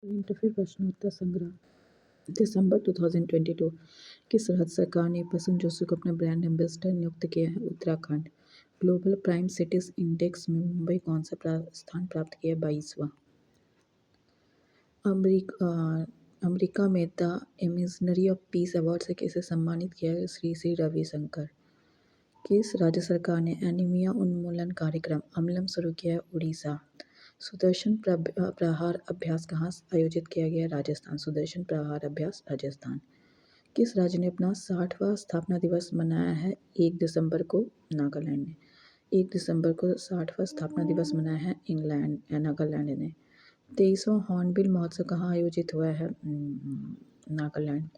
Current affair प्रश्नोत्तर संग्रह दिसंबर 2022। किस राज्य सरकार ने प्रसून जोशी को अपना ब्रांड एम्बेसडर नियुक्त किया है? Uttarakhand. Global prime cities index में मुंबई कौन सा स्थान प्राप्त किया है? 22वां। अमेरिका में the imaginary of peace award से किसे सम्मानित किया है? श्री श्री रविशंकर। किस राज्य सरकार ने एनीमिया उन्मूलन कार्यक्रम अमलम शुरू किया है? उड़ीसा। सुदर्शन प्रहार अभ्यास कहाँ आयोजित किया गया? राजस्थान। सुदर्शन प्रहार अभ्यास राजस्थान। किस राज्य ने अपना 60वां स्थापना दिवस मनाया है? 1 दिसंबर को नागालैंड ने। 1 दिसंबर को 60वां स्थापना दिवस मनाया है नागालैंड ने। 23वां हॉर्नबिल महोत्सव कहाँ आयोजित हुआ है? नागालैंड।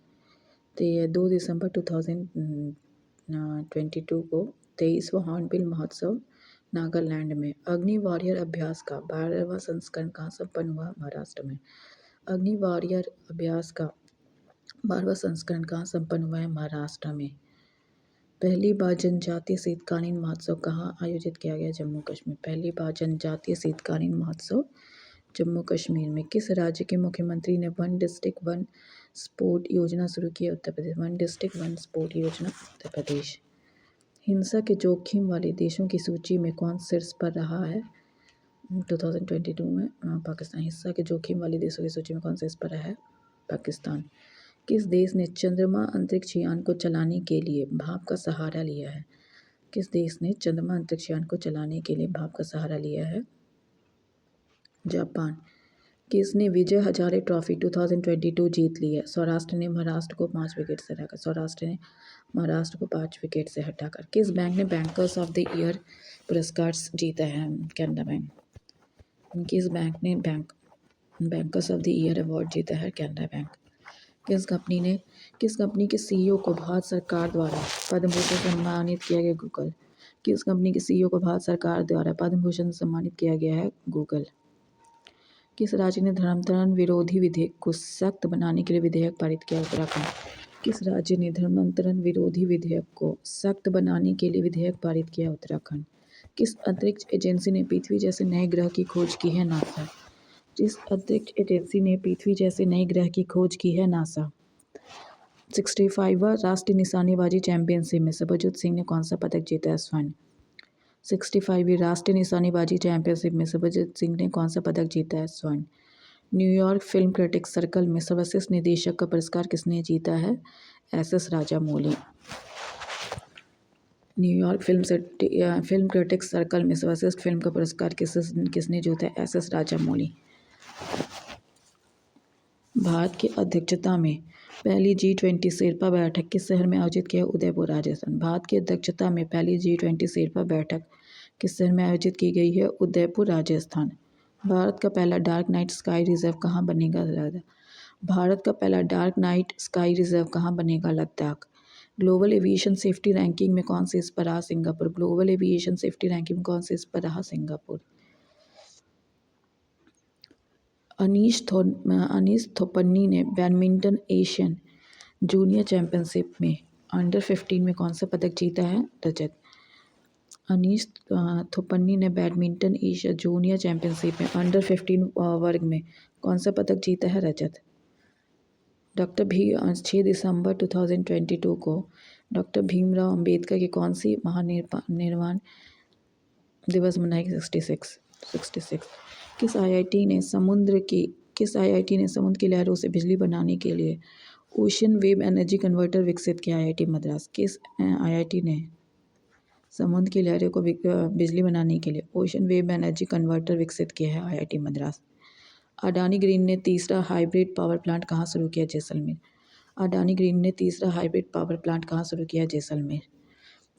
2 दिसंबर 2022 को 23वां हॉर्नबिल महोत्सव नागालैंड में। अग्नि वॉरियर अभ्यास का 12वां संस्करण कहाँ संपन्न हुआ? महाराष्ट्र में। अग्नि वॉरियर अभ्यास का 12वां संस्करण कहाँ संपन्न हुआ है? महाराष्ट्र में। पहली बार जनजातीय शीतकालीन महोत्सव कहाँ आयोजित किया गया? जम्मू कश्मीर। पहली बार जनजातीय शीतकालीन महोत्सव जम्मू कश्मीर में। किस राज्य के मुख्यमंत्री ने वन डिस्ट्रिक्ट वन स्पोर्ट योजना शुरू की है? Uttar Pradesh. One district one sport योजना उत्तर प्रदेश। हिंसा के जोखिम वाले देशों की सूची में कौन शीर्ष पर रहा है? 2022 में पाकिस्तान। हिंसा के जोखिम वाले देशों की सूची में कौन शीर्ष पर रहा है? पाकिस्तान। किस देश ने चंद्रमा अंतरिक्ष यान को चलाने के लिए भाप का सहारा लिया है? किस देश ने चंद्रमा अंतरिक्ष यान को चलाने के लिए भाप का सहारा लिया है? जापान। किसने विजय हजारे ट्रॉफी 2022 जीत ली है? सौराष्ट्र ने महाराष्ट्र को 5 विकेट से हटाकर। सौराष्ट्र ने महाराष्ट्र को 5 विकेट से हटाकर। किस बैंक ने बैंकर्स ऑफ द ईयर पुरस्कार जीता है? कैनरा बैंक। किस बैंक ने bankers of the year award जीता है? कैनरा बैंक। किस कंपनी के सीईओ को भारत सरकार द्वारा पद्म भूषण से सम्मानित किया गया? गूगल। किस कंपनी के सीईओ को भारत सरकार द्वारा पद्म भूषण से सम्मानित किया गया है? गूगल। किस राज्य ने धर्मांतरण विरोधी विधेयक को सख्त बनाने के लिए विधेयक पारित किया? उत्तराखंड। किस राज्य ने धर्मांतरण विरोधी विधेयक को सख्त बनाने के लिए विधेयक पारित किया? उत्तराखंड। किस अंतरिक्ष एजेंसी ने पृथ्वी जैसे नए ग्रह की खोज की है? नासा। जिस अंतरिक्ष एजेंसी ने पृथ्वी जैसे नए ग्रह की खोज की है? नासा। 65वां राष्ट्रीय निशानेबाजी चैंपियनशिप में शुभज्योत सिंह ने कौन सा पदक जीता है? स्वर्ण। 65वीं राष्ट्रीय निशानेबाजी चैंपियनशिप में शुभज्योत सिंह ने कौन सा पदक जीता है? स्वर्ण। न्यूयॉर्क फिल्म क्रिटिक्स सर्कल में सर्वश्रेष्ठ निर्देशक का पुरस्कार किसने जीता है? S S. Rajamouli. New York film critics circle में सर्वश्रेष्ठ फिल्म का पुरस्कार किसने जीता है? एस.एस. राजामौली। भारत की अध्यक्षता में पहली G20 शेरपा बैठक किस शहर में आयोजित किया? उदयपुर राजस्थान। भारत की अध्यक्षता में पहली G20 शेरपा बैठक किस शहर में आयोजित की गई है? उदयपुर राजस्थान। भारत का पहला डार्क नाइट स्काई रिजर्व कहाँ बनेगा? भारत का पहला डार्क नाइट स्काई रिजर्व कहाँ बनेगा? Ladakh. Global aviation safety ranking में कौन शीर्ष पर रहा? Singapore. Global aviation safety ranking में कौन शीर्ष पर रहा? सिंगापुर। अनीश थोपन्नी ने बैडमिंटन एशियन जूनियर चैंपियनशिप में अंडर 15 में कौन सा पदक जीता है? रजत। अनीश थोपन्नी ने बैडमिंटन एशिया जूनियर चैंपियनशिप में अंडर 15 वर्ग में कौन सा पदक जीता है? रजत। 6 दिसंबर 2022 को डॉक्टर भीमराव अंबेडकर की कौन सी महानिर्वाण दिवस मनाएगी? 66। किस आईआईटी ने समुद्र की लहरों से बिजली बनाने के लिए ओशन वेव एनर्जी कन्वर्टर विकसित किया? आईआईटी मद्रास। किस आईआईटी ने समुद्र की लहरों को बिजली बनाने के लिए ओशन वेव एनर्जी कन्वर्टर विकसित किया है? आईआईटी मद्रास। अडानी ग्रीन ने तीसरा हाइब्रिड पावर प्लांट कहाँ शुरू किया? जैसलमेर। अडानी ग्रीन ने तीसरा हाइब्रिड पावर प्लांट कहाँ शुरू किया? जैसलमेर।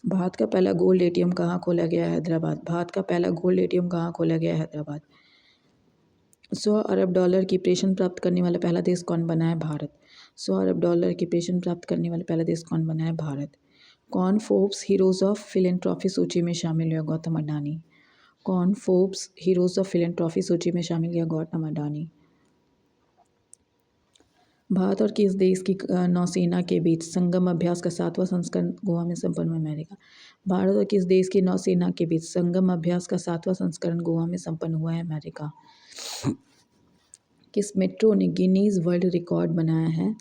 भारत का पहला गोल्ड एटीएम कहाँ खोला गया? हैदराबाद। भारत का पहला गोल्ड एटीएम कहाँ खोला गया? हैदराबाद। 100 अरब डॉलर की पेंशन प्राप्त करने वाला पहला देश कौन बना है? भारत। 100 अरब डॉलर की पेंशन प्राप्त करने वाला पहला देश कौन बना है? भारत। कौन फोर्ब्स हीरोज ऑफ फिलैंथ्रोपी सूची में शामिल हुआ? गौतम अडानी। कौन फोर्ब्स हीरोज ऑफ फिलैंथ्रोपी सूची में शामिल हुआ? गौतम अडानी। भारत और किस देश की नौसेना के बीच संगम अभ्यास का 7वां संस्करण गोवा में संपन्न हुआ? अमेरिका। भारत और किस देश की नौसेना के बीच संगम अभ्यास का 7वां संस्करण गोवा में संपन्न हुआ है? अमेरिका। किस मेट्रो ने गिनीज़ वर्ल्ड रिकॉर्ड बनाया है?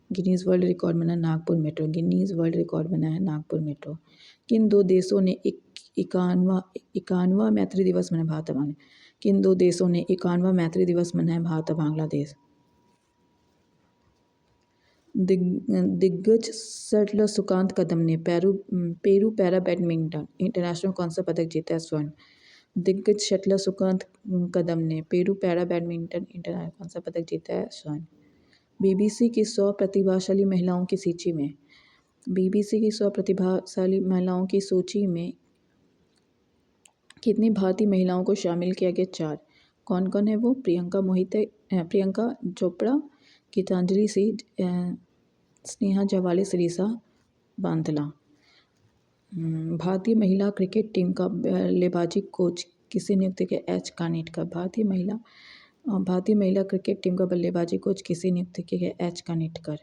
गिनीज़ वर्ल्ड रिकॉर्ड बना Nagpur metro. Guinness world record बना है नागपुर मेट्रो। किन दो देशों ने 51वां मैत्री दिवस मनाया? भारत और बांग्लादेश। किन दो देशों ने 51वां मैत्री दिवस मनाया? भारत और बांग्लादेश। दिग्गज शटलर सुकांत कदम ने पेरू पैरा बैडमिंटन इंटरनेशनल कौन सा पदक जीता है? स्वर्ण। दिग्गज शटलर सुकांत कदम ने पेरू पैरा बैडमिंटन इंटरनेशनल कौन सा पदक जीता है? स्वर्ण। बीबीसी की 100 प्रतिभाशाली महिलाओं की सूची में कितनी भारतीय महिलाओं को शामिल किया गया? 4। कौन कौन है वो? प्रियंका चोपड़ा, गीतांजलि सिंह, स्नेहा जावाले, सरिसा बांदला। भारतीय महिला क्रिकेट टीम का बल्लेबाजी कोच किसे नियुक्त किया? एच कानिटकर। भारतीय महिला क्रिकेट टीम का बल्लेबाजी कोच किसे नियुक्त किया गया? एच कानिटकर।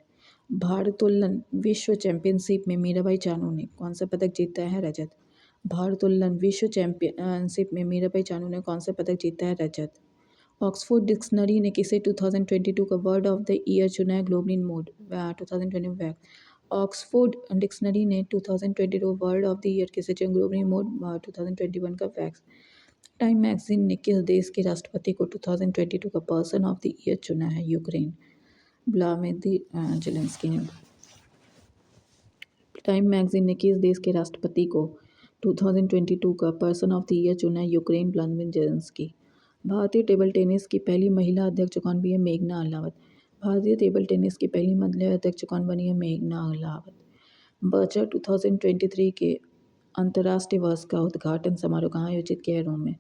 भारोत्तोलन विश्व चैंपियनशिप में मीराबाई चानू ने कौन सा पदक जीता है? रजत। भारोत्तोलन विश्व चैंपियनशिप में मीराबाई चानू ने कौन सा पदक जीता है? रजत। ऑक्सफोर्ड डिक्शनरी ने किसे 2022 का वर्ड ऑफ द ईयर चुना है? ग्लोबलिन मोड 2020। ऑक्सफोर्ड डिक्शनरी ने 2022 वर्ड ऑफ द ईयर किसे चुना? ग्लोबलिन मोड 2021 का फैक्स। टाइम मैगजीन ने किस देश के राष्ट्रपति को 2022 का पर्सन ऑफ द ईयर चुना है? यूक्रेन। व्लादिमीर ज़ेलेंस्की ने। टाइम मैगजीन ने किस देश के राष्ट्रपति को 2022 का पर्सन ऑफ द ईयर चुना है? यूक्रेन। Vladimir Zelensky. भारतीय टेबल टेनिस की पहली महिला अध्यक्ष कौन बनी है? मेघना अहलावत। भारतीय टेबल टेनिस की पहली महिला अध्यक्ष कौन बनी है? मेघना अहलावत। बर्चा 2023 के अंतर्राष्ट्रीय वर्ष का उद्घाटन समारोह कहाँ आयोजित किया है? रोम में।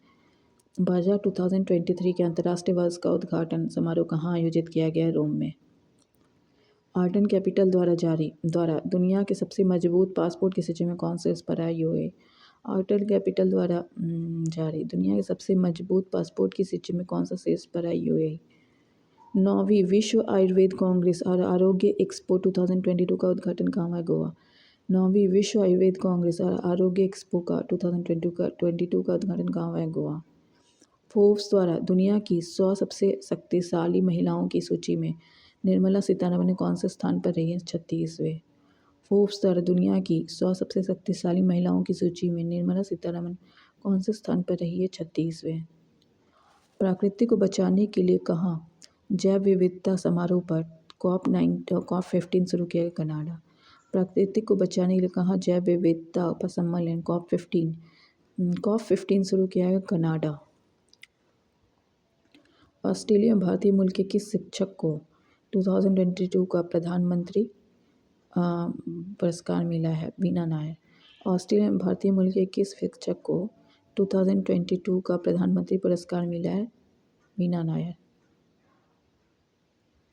बर्चा 2023 के अंतर्राष्ट्रीय वर्ष का उद्घाटन समारोह कहाँ आयोजित किया गया है? रोम में। आर्टन कैपिटल द्वारा दुनिया के सबसे मजबूत पासपोर्ट की सूची में कौन सा शीर्ष पर है? यूएई। आर्टन कैपिटल द्वारा जारी दुनिया के सबसे मजबूत पासपोर्ट की सूची में कौन सा शीर्ष पर है? यूएई। 9वीं विश्व आयुर्वेद कांग्रेस और आरोग्य एक्सपो 2022 का उद्घाटन कहाँ हुआ है? गोवा। 9वीं विश्व आयुर्वेद कांग्रेस और आरोग्य एक्सपो का 2022 का उद्घाटन कहाँ हुआ है? गोवा। फोर्ब्स द्वारा दुनिया की 100 सबसे शक्तिशाली महिलाओं की सूची में निर्मला सीतारमण ने कौन से स्थान पर रही है? 36वें। फोर्ब्स द्वारा दुनिया की 100 सबसे शक्तिशाली महिलाओं की सूची में निर्मला सीतारमण कौन से स्थान पर रही है? 36वें। प्रकृति को बचाने के लिए कहाँ जैव विविधता समारोह पर COP15 शुरू किया गया? कनाडा। प्रकृति को बचाने के लिए कहाँ जैव विविधता पर सम्मेलन COP15 शुरू किया गया? कनाडा। ऑस्ट्रेलिया में भारतीय मूल के किस शिक्षक को 2022 का प्रधानमंत्री पुरस्कार मिला है? वीना नायर। ऑस्ट्रेलिया में भारतीय मूल के किस शिक्षक को 2022 का प्रधानमंत्री पुरस्कार मिला है? वीना नायर।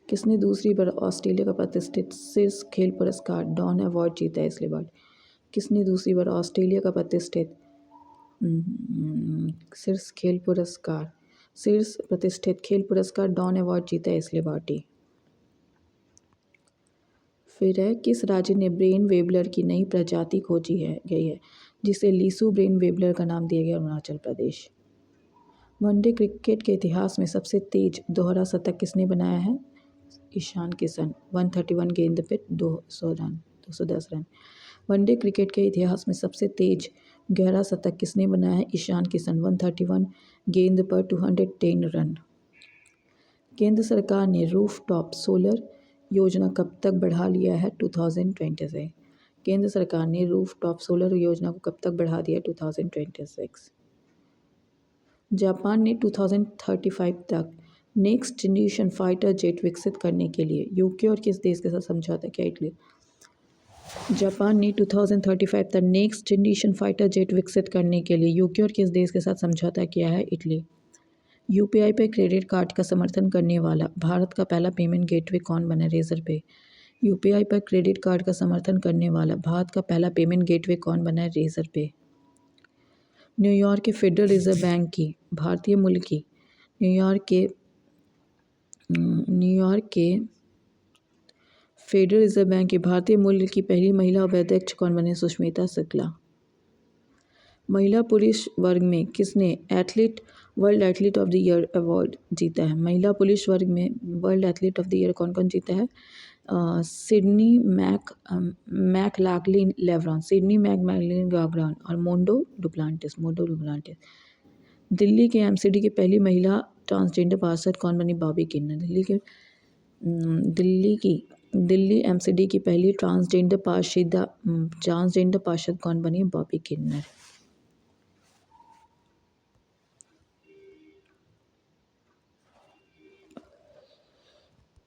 किसने दूसरी बार ऑस्ट्रेलिया का प्रतिष्ठित शीर्ष खेल पुरस्कार डॉन अवार्ड जीता है? इसलिए बार। किसने दूसरी बार ऑस्ट्रेलिया का प्रतिष्ठित शीर्ष प्रतिष्ठित खेल पुरस्कार डॉन अवार्ड जीता है? इसलिए बाटी। फिर है किस राज्य ने ब्रेन वेबलर की नई प्रजाति खोजी गई है जिसे लीसू ब्रेन वेबलर का नाम दिया गया? अरुणाचल प्रदेश। वनडे क्रिकेट के इतिहास में सबसे तेज दोहरा शतक किसने बनाया है? ईशान किशन। 131 गेंद पे 210 रन। वनडे क्रिकेट के इतिहास में सबसे तेज गहरा शतक किसने बनाया है? ईशान किशन। 131 गेंद पर 210 रन। केंद्र सरकार ने रूफ टॉप सोलर योजना कब तक बढ़ा लिया है? 2020 से। केंद्र सरकार ने रूफ टॉप सोलर योजना को कब तक बढ़ा दिया? 2026। जापान ने 2035 तक नेक्स्ट जनरेशन फाइटर जेट विकसित करने के लिए यूके और किस देश के साथ समझौता किया? इटली। जापान ने 2035 तक नेक्स्ट जनरेशन फाइटर जेट विकसित करने के लिए यूके और किस देश के साथ समझौता किया है? इटली। यूपीआई पर क्रेडिट कार्ड का समर्थन करने वाला भारत का पहला पेमेंट गेटवे कौन बना? रेजर पे। यूपीआई पर क्रेडिट कार्ड का समर्थन करने वाला भारत का पहला पेमेंट गेटवे कौन बना है? रेजर पे। न्यूयॉर्क के फेडरल रिजर्व बैंक की भारतीय मूल की न्यूयॉर्क के फेडरल रिजर्व बैंक के भारतीय मूल की पहली महिला उपाध्यक्ष कौन बने? सुष्मिता शुक्ला। महिला पुरुष वर्ग में किसने athlete world athlete of the year award जीता है। महिला पुलिस वर्ग में world athlete of the year कौन कौन जीता है? Sydney McLaughlin LeBron, Sydney McLaughlin LeBron और मोंडो डुप्लांटिस। दिल्ली के एमसीडी की पहली महिला ट्रांसजेंडर पार्षद कौन बनी? बॉबी किन्नर। दिल्ली एमसीडी की पहली ट्रांसजेंडर पार्षद कौन बनी? बॉबी किन्नर।